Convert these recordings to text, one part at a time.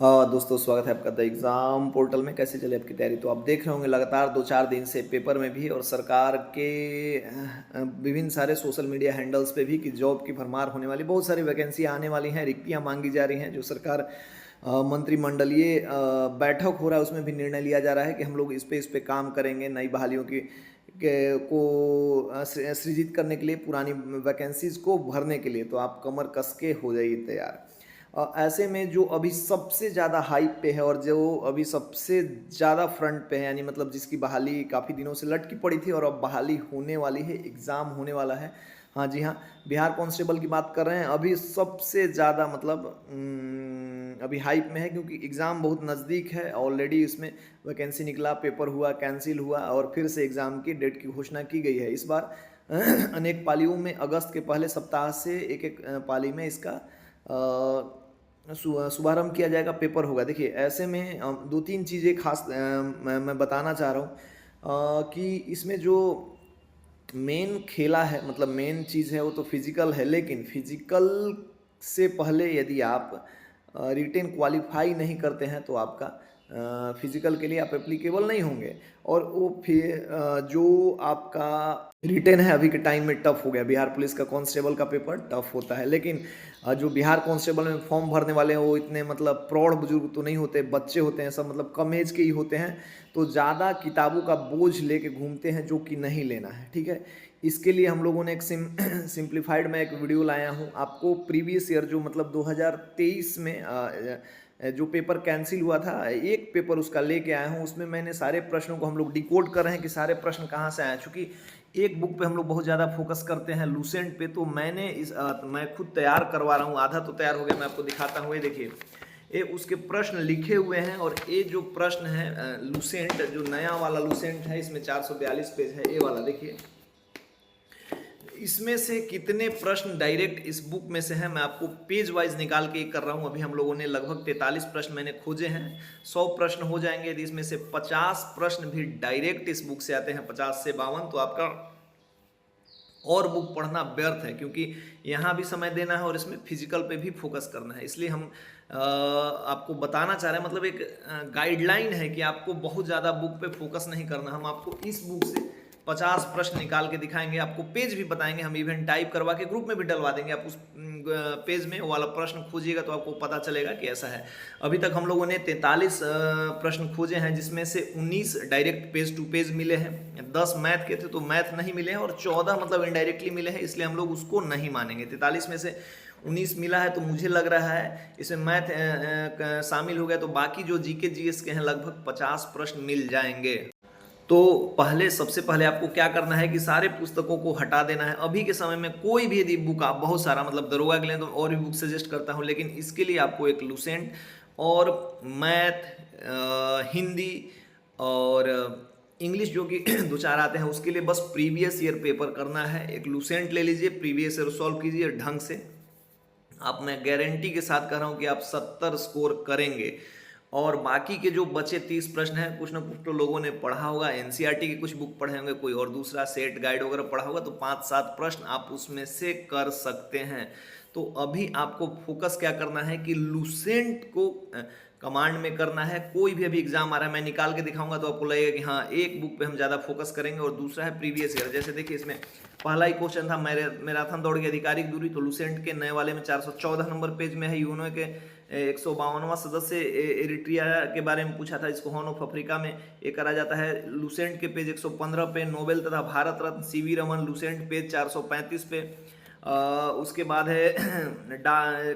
दोस्तों स्वागत है आपका द एग्ज़ाम पोर्टल में। कैसे चले आपकी तैयारी? तो आप देख रहे होंगे लगातार 2-4 दिन से पेपर में भी और सरकार के विभिन्न सारे सोशल मीडिया हैंडल्स पे भी कि जॉब की भरमार होने वाली, बहुत सारी वैकेंसी आने वाली हैं, रिक्तियां मांगी जा रही हैं। जो सरकार मंत्रिमंडलीय बैठक हो रहा है उसमें भी निर्णय लिया जा रहा है कि हम लोग इस पे काम करेंगे, नई बहालियों की को सृजित करने के लिए, पुरानी वैकेंसीज़ को भरने के लिए। तो आप कमर कस के हो जाइए तैयार। ऐसे में जो अभी सबसे ज़्यादा हाइप पे है और जो अभी सबसे ज़्यादा फ्रंट पे है, यानी मतलब जिसकी बहाली काफ़ी दिनों से लटकी पड़ी थी और अब बहाली होने वाली है, एग्ज़ाम होने वाला है। हाँ जी हाँ, बिहार कांस्टेबल की बात कर रहे हैं। अभी सबसे ज़्यादा मतलब अभी हाइप में है क्योंकि एग्ज़ाम बहुत नज़दीक है। ऑलरेडी इसमें वैकेंसी निकला, पेपर हुआ, कैंसिल हुआ और फिर से एग्ज़ाम की डेट की घोषणा की गई है। इस बार अनेक पालियों में अगस्त के पहले सप्ताह से एक एक पाली में इसका शुभारंभ किया जाएगा, पेपर होगा। देखिए ऐसे में दो तीन चीज़ें खास मैं बताना चाह रहा हूँ कि इसमें जो मेन खेला है, मतलब मेन चीज़ है वो तो फिजिकल है, लेकिन फिजिकल से पहले यदि आप रिटेन क्वालिफाई नहीं करते हैं तो आपका फिजिकल के लिए आप एप्लीकेबल नहीं होंगे। और वो फिर जो आपका रिटेन है अभी के टाइम में टफ हो गया। बिहार पुलिस का कांस्टेबल का पेपर टफ होता है, लेकिन जो बिहार कांस्टेबल में फॉर्म भरने वाले हैं वो इतने मतलब प्रौढ़ बुजुर्ग तो नहीं होते, बच्चे होते हैं सब, मतलब कम एज के ही होते हैं। तो ज़्यादा किताबों का बोझ लेके घूमते हैं जो कि नहीं लेना है, ठीक है। इसके लिए हम लोगों ने एक सिंप्लीफाइड में एक वीडियो लाया हूँ आपको। प्रीवियस ईयर जो मतलब 2023 में जो पेपर कैंसिल हुआ था, एक पेपर उसका लेके आया हूँ। उसमें मैंने सारे प्रश्नों को हम लोग डिकोड कर रहे हैं कि सारे प्रश्न कहाँ से आए। चूँकि एक बुक पे हम लोग बहुत ज़्यादा फोकस करते हैं, लूसेंट पे, तो मैं खुद तैयार करवा रहा हूँ। आधा तो तैयार हो गया, मैं आपको दिखाता हूँ। ये देखिए, ये उसके प्रश्न लिखे हुए हैं और ये जो प्रश्न है लूसेंट, जो नया वाला लूसेंट है, इसमें 442 पेज है। ये वाला देखिए, इसमें से कितने प्रश्न डायरेक्ट इस बुक में से हैं मैं आपको पेज वाइज निकाल के कर रहा हूं। अभी हम लोगों ने लगभग 43 प्रश्न मैंने खोजे हैं। 100 प्रश्न हो जाएंगे यदि इसमें से 50 प्रश्न भी डायरेक्ट इस बुक से आते हैं, 50 से 52, तो आपका और बुक पढ़ना व्यर्थ है, क्योंकि यहाँ भी समय देना है और इसमें फिजिकल पे भी फोकस करना है। इसलिए हम आपको बताना चाह रहे हैं, मतलब एक गाइडलाइन है कि आपको बहुत ज़्यादा बुक पे फोकस नहीं करना। हम आपको इस बुक से 50 प्रश्न निकाल के दिखाएंगे, आपको पेज भी बताएंगे। हम इवेंट टाइप करवा के ग्रुप में भी डलवा देंगे। आप उस पेज में वो वाला प्रश्न खोजिएगा तो आपको पता चलेगा कि ऐसा है। अभी तक हम लोगों ने 43 प्रश्न खोजे हैं, जिसमें से 19 डायरेक्ट पेज टू पेज मिले हैं, 10 मैथ के थे तो मैथ नहीं मिले हैं, और 14 मतलब इनडायरेक्टली मिले हैं, इसलिए हम लोग उसको नहीं मानेंगे। 43 में से 19 मिला है तो मुझे लग रहा है इसमें मैथ शामिल हो गया, तो बाकी जो जीके जीएस के हैं लगभग 50 प्रश्न मिल जाएंगे। तो सबसे पहले आपको क्या करना है कि सारे पुस्तकों को हटा देना है। अभी के समय में कोई भी यदि बुक, आप बहुत सारा मतलब दरोगा के लिए तो और भी बुक सजेस्ट करता हूँ, लेकिन इसके लिए आपको एक लूसेंट और मैथ, हिंदी और इंग्लिश जो कि दो चार आते हैं, उसके लिए बस प्रीवियस ईयर पेपर करना है। एक लूसेंट ले लीजिए, प्रीवियस ईयर सॉल्व कीजिए ढंग से। आप, मैं गारंटी के साथ कह रहा हूँ कि आप 70 स्कोर करेंगे। और बाकी के जो बचे 30 प्रश्न हैं, कुछ ना कुछ तो लोगों ने पढ़ा होगा, एनसीईआरटी की कुछ बुक पढ़े होंगे, कोई और दूसरा सेट गाइड वगैरह पढ़ा होगा, तो 5-7 प्रश्न आप उसमें से कर सकते हैं। तो अभी आपको फोकस क्या करना है कि लूसेंट को कमांड में करना है। कोई भी अभी एग्जाम आ रहा है, मैं निकाल के दिखाऊंगा तो आपको लगेगा कि हाँ, एक बुक पे हम ज़्यादा फोकस करेंगे और दूसरा है प्रीवियस ईयर। जैसे देखिए, इसमें पहला ही क्वेश्चन था मैराथन दौड़ की आधिकारिक दूरी, तो लूसेंट के नए वाले में 414 नंबर पेज में है। यूनो के 152वां सदस्य एरिट्रिया के बारे में पूछा था, इसको हॉर्न ऑफ अफ्रीका में ये करा जाता है। लूसेंट के पेज 115 पे नोबेल तथा Bharat Ratna CV Raman, Lucent page 435 पे। उसके बाद है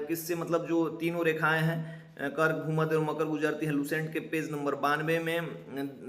किससे मतलब जो तीनों रेखाएं हैं, कर्क, भूमध्य और मकर गुजरती है, लूसेंट के पेज नंबर 92 में।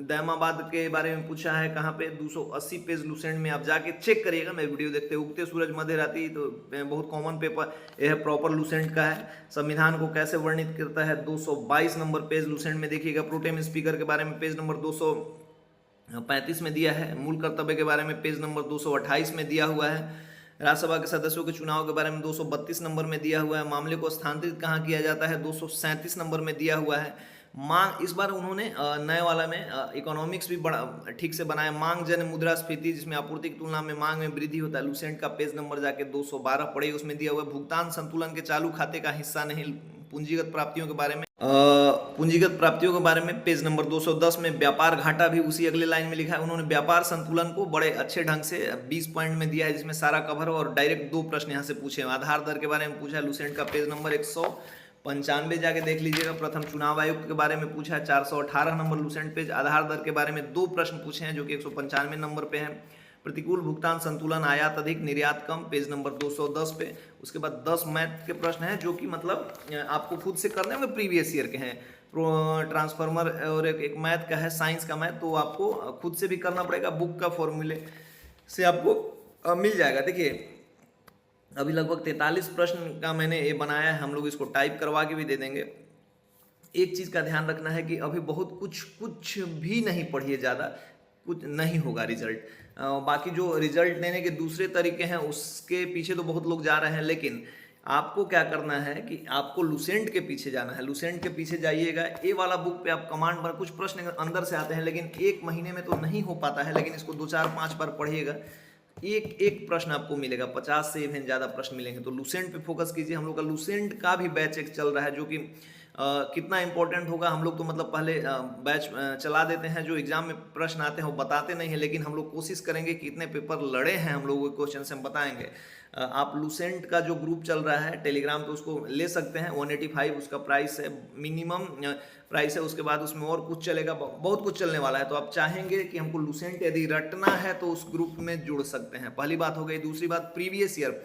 दैमाबाद के बारे में पूछा है, कहाँ पे, 280 पेज लूसेंट में। आप जाके चेक करिएगा, मैं वीडियो देखते। उगते सूरज मध्य रात्रि, तो बहुत कॉमन पेपर यह प्रॉपर लूसेंट का है। संविधान को कैसे वर्णित करता है, 222 नंबर पेज लूसेंट में देखिएगा। प्रोटेम स्पीकर के बारे में पेज नंबर 235 में दिया है। मूल कर्तव्य के बारे में पेज नंबर 228 में दिया हुआ है। राज्यसभा के सदस्यों के चुनाव के बारे में 232 नंबर में दिया हुआ है। मामले को स्थानांतरित कहाँ किया जाता है, 237 नंबर में दिया हुआ है। मांग, इस बार उन्होंने नए वाला में इकोनॉमिक्स भी बड़ा ठीक से बनाया। मांग जन मुद्रास्फीति, जिसमें आपूर्ति की तुलना में मांग में वृद्धि होता है, लूसेंट का पेज नंबर जाके 212 पड़े, उसमें दिया हुआ है। भुगतान संतुलन के चालू खाते का हिस्सा नहीं, पूंजीगत प्राप्तियों के बारे में पूंजीगत प्राप्तियों के बारे में पेज नंबर 210 में व्यापार घाटा भी उसी अगले लाइन में लिखा है। उन्होंने व्यापार संतुलन को बड़े अच्छे ढंग से 20 पॉइंट में दिया है, जिसमें सारा कवर हो, और डायरेक्ट 2 प्रश्न यहाँ से पूछे हैं। आधार दर के बारे में पूछा है लुसेंट का, पेज नंबर 195 जाके देख लीजिएगा। प्रथम चुनाव आयुक्त के बारे में पूछा है 418 नंबर लुसेंट पेज। आधार दर के बारे में 2 प्रश्न पूछे हैं जो कि 195 नंबर पे है। प्रतिकूल भुगतान संतुलन, आयात अधिक निर्यात कम, पेज नंबर 210 पे। उसके बाद 10 मैथ के प्रश्न हैं जो कि मतलब आपको खुद से करने में प्रीवियस ईयर के हैं। ट्रांसफार्मर और एक मैथ का है, साइंस का मैथ, तो आपको खुद से भी करना पड़ेगा, बुक का फॉर्मूले से आपको मिल जाएगा। देखिए अभी लगभग 43 प्रश्न का मैंने ये बनाया है, हम लोग इसको टाइप करवा के भी दे देंगे। एक चीज़ का ध्यान रखना है कि अभी बहुत कुछ भी नहीं पढ़िए, ज़्यादा कुछ नहीं होगा रिजल्ट। बाकी जो रिजल्ट लेने के दूसरे तरीके हैं उसके पीछे तो बहुत लोग जा रहे हैं, लेकिन आपको क्या करना है कि आपको लुसेंट के पीछे जाना है। लुसेंट के पीछे जाइएगा, ए वाला बुक पे आप कमांड पर कुछ प्रश्न अंदर से आते हैं, लेकिन एक महीने में तो नहीं हो पाता है, लेकिन इसको 2 4 5 बार पढ़िएगा, एक प्रश्न आपको मिलेगा, 50 से इवन ज़्यादा प्रश्न मिलेंगे। तो लुसेंट पे फोकस कीजिए। हम लोग का लुसेंट का भी बैच एक चल रहा है जो कि कितना इंपॉर्टेंट होगा, हम लोग तो मतलब पहले बैच चला देते हैं, जो एग्जाम में प्रश्न आते हैं वो बताते नहीं हैं, लेकिन हम लोग कोशिश करेंगे कि कितने पेपर लड़े हैं हम लोग वो क्वेश्चन से हम बताएंगे। आप लुसेंट का जो ग्रुप चल रहा है टेलीग्राम पे, उसको ले सकते हैं। 185 उसका प्राइस है, मिनिमम प्राइस है। उसके बाद उसमें और कुछ चलेगा, बहुत कुछ चलने वाला है। तो आप चाहेंगे कि हमको लुसेंट यदि रटना है तो उस ग्रुप में जुड़ सकते हैं। पहली बात हो गई। दूसरी बात, प्रीवियस ईयर।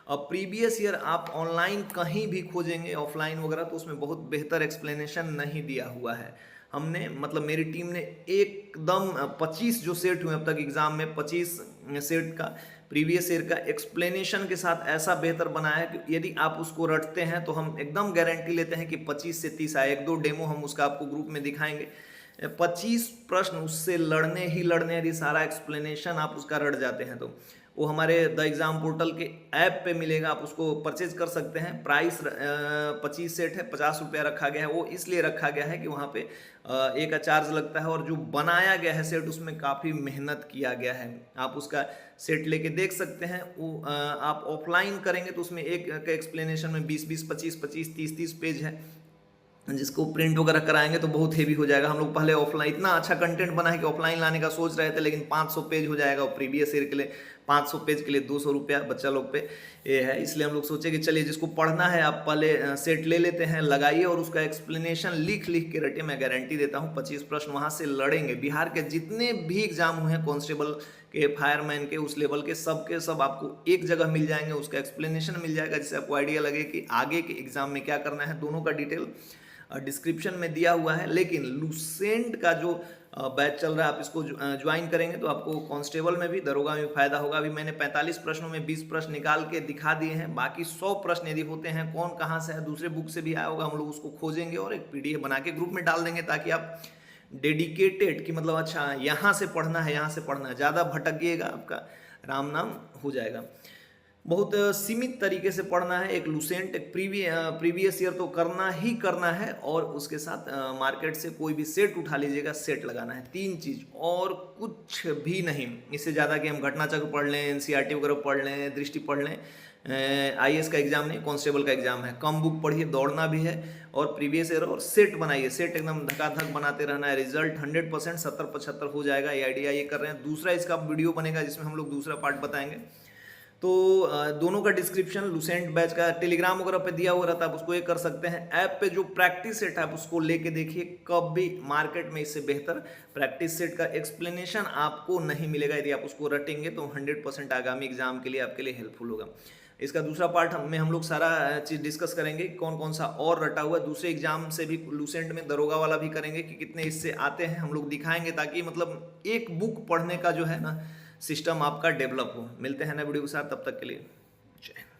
अब प्रीवियस ईयर आप ऑनलाइन कहीं भी खोजेंगे, ऑफलाइन वगैरह, तो उसमें बहुत बेहतर एक्सप्लेनेशन नहीं दिया हुआ है। हमने मतलब मेरी टीम ने एकदम 25 जो सेट हुए अब तक एग्जाम में, 25 सेट का प्रीवियस ईयर का एक्सप्लेनेशन के साथ ऐसा बेहतर बनाया है कि यदि आप उसको रटते हैं तो हम एकदम गारंटी लेते हैं कि 25 से 30 आए। 1-2 डेमो हम उसका आपको ग्रुप में दिखाएंगे। 25 प्रश्न उससे लड़ने ही लड़ने, यदि सारा एक्सप्लेनेशन आप उसका रट जाते हैं तो वो हमारे द एग्ज़ाम पोर्टल के ऐप पे मिलेगा, आप उसको परचेज कर सकते हैं। प्राइस 25 सेट है, 50 रुपया रखा गया है। वो इसलिए रखा गया है कि वहाँ पे एक का चार्ज लगता है, और जो बनाया गया है सेट उसमें काफ़ी मेहनत किया गया है। आप उसका सेट लेके देख सकते हैं। वो आप ऑफलाइन करेंगे तो उसमें एक का एक्सप्लेनेशन में 20-20, 25-25, 30-30 पेज है, जिसको प्रिंट वगैरह कराएंगे तो बहुत हेवी हो जाएगा। हम लोग पहले ऑफलाइन इतना अच्छा कंटेंट बना है कि ऑफलाइन लाने का सोच रहे थे, लेकिन 500 पेज हो जाएगा, और प्रीवियस ईयर के लिए 500 पेज के लिए 200 रुपया बच्चा लोग पे ये है। इसलिए हम लोग सोचे कि चलिए जिसको पढ़ना है आप पहले सेट ले लेते हैं, लगाइए, और उसका एक्सप्लेनेशन लिख के रटिए। मैं गारंटी देता हूँ 25 प्रश्न वहाँ से लड़ेंगे। बिहार के जितने भी एग्जाम हुए हैं, कांस्टेबल के, फायरमैन के, उस लेवल के सब आपको एक जगह मिल जाएंगे। उसका एक्सप्लेनेशन मिल जाएगा, जिससे आपको आइडिया लगे कि आगे के एग्जाम में क्या करना है। दोनों का डिटेल डिस्क्रिप्शन में दिया हुआ है। लेकिन लुसेंट का जो बैच चल रहा है, आप इसको ज्वाइन करेंगे तो आपको कांस्टेबल में भी, दरोगा में भी फायदा होगा। अभी मैंने 45 प्रश्नों में 20 प्रश्न निकाल के दिखा दिए हैं। बाकी 100 प्रश्न यदि होते हैं, कौन कहाँ से है, दूसरे बुक से भी आया होगा, हम लोग उसको खोजेंगे और एक PDF बना के ग्रुप में डाल देंगे, ताकि आप डेडिकेटेड कि मतलब अच्छा यहाँ से पढ़ना है, यहाँ से पढ़ना है, ज़्यादा भटकिएगा आपका राम नाम हो जाएगा। बहुत सीमित तरीके से पढ़ना है। एक लुसेंट, एक प्रीवियस ईयर तो करना ही करना है, और उसके साथ मार्केट से कोई भी सेट उठा लीजिएगा, सेट लगाना है। 3 चीज़ और कुछ भी नहीं। इससे ज़्यादा कि हम घटना चक्र पढ़ लें, NCERT वगैरह पढ़ लें, दृष्टि पढ़ लें, IAS का एग्जाम नहीं, कांस्टेबल का एग्जाम है। कम बुक पढ़िए, दौड़ना भी है, और प्रीवियस ईयर और सेट बनाइए। सेट एकदम धकाधक बनाते रहना है। रिजल्ट 100% 70-75 हो जाएगा। ये आइडिया ये कर रहे हैं। दूसरा इसका वीडियो बनेगा जिसमें हम लोग दूसरा पार्ट बताएंगे। तो दोनों का डिस्क्रिप्शन लुसेंट बैच का टेलीग्राम वगैरह पे दिया हुआ रहता है, आप उसको ये कर सकते हैं। ऐप पे जो प्रैक्टिस सेट है आप उसको लेके देखिए, कभी मार्केट में इससे बेहतर प्रैक्टिस सेट का एक्सप्लेनेशन आपको नहीं मिलेगा। यदि आप उसको रटेंगे तो 100% आगामी एग्जाम के लिए आपके लिए हेल्पफुल होगा। इसका दूसरा पार्ट में हम लोग सारा चीज़ डिस्कस करेंगे, कौन कौन सा और रटा हुआ है। दूसरे एग्जाम से भी लुसेंट में दरोगा वाला भी करेंगे कि कितने इससे आते हैं, हम लोग दिखाएंगे, ताकि मतलब एक बुक पढ़ने का जो है ना सिस्टम आपका डेवलप हो। मिलते हैं नए वीडियो के साथ, तब तक के लिए जय हिंद।